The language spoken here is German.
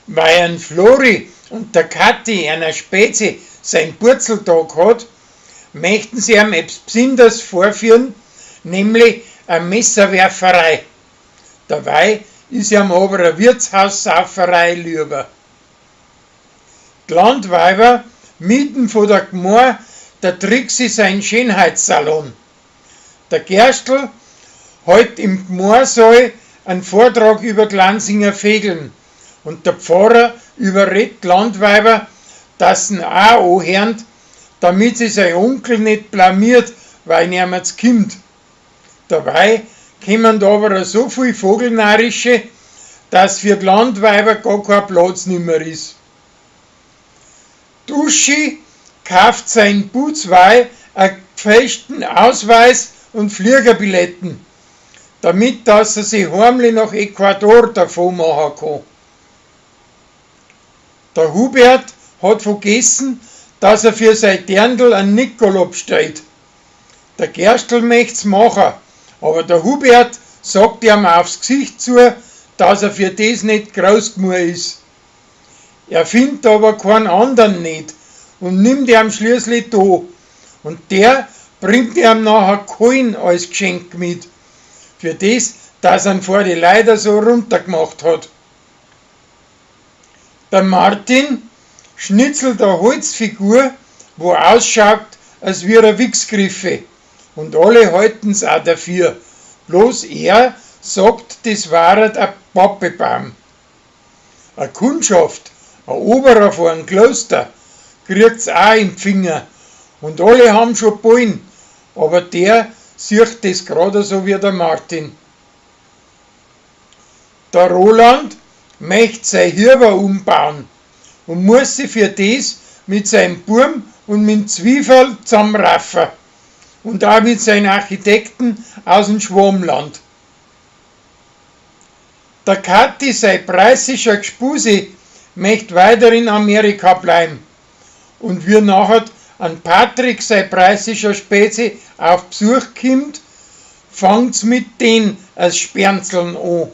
Weil ein Flori und der Kathi einer Spezi sein Purzeltag hat, möchten sie ihm etwas Besonderes vorführen, nämlich eine Messerwerferei. Dabei ist ihm aber eine Wirtshaussauferei lieber. Die Landweiber mieten von der Gmor der Trixi seinen Schönheitssalon. Der Gerstl hält im Gmorsaal einen Vortrag über die Lansinger Vegeln und der Pfarrer überredet die Landweiber, dass sie ihn auch anhören, damit sie sein Onkel nicht blamiert, weil ihm jetzt kommt. Dabei kommen da aber so viel Vogelnarische, dass für die Landweiber gar kein Platz nimmer ist. Die Uschi kauft seinen Butzwei einen gefälschten Ausweis und Fliegerbilletten, damit dass er sich heimlich nach Ecuador davon machen kann. Der Hubert hat vergessen, dass er für sein Dirndl einen Nikolaus bestellt. Der Gerstl möcht's machen, aber der Hubert sagt ihm aufs Gesicht zu, dass er für das nicht groß genug ist. Er findet aber keinen anderen nicht und nimmt ihm schließlich da. Und der bringt ihm nachher Kohlen als Geschenk mit, für das, dass er ihn vor die Leiter so runtergemacht hat. Der Martin schnitzelt eine Holzfigur, wo ausschaut, als wäre er Wichsgriffe. Und alle halten's auch dafür. Bloß er sagt, das war ein Pappebaum. Eine Kundschaft, ein Oberer von einem Kloster, kriegt's auch im Finger. Und alle haben schon Ballen, aber der sieht das gerade so wie der Martin. Der Roland möchte sein Hirber umbauen und muss sich für das mit seinem Burm und mit dem Zwiefel zusammenraffen und auch mit seinen Architekten aus dem Schwammland. Der Kathi, sein preußischer Gspusi, möchte weiter in Amerika bleiben und wie nachher an Patrick, sein preußischer Spezi, auf Besuch kommt, fängt's mit den als Sperrzeln an.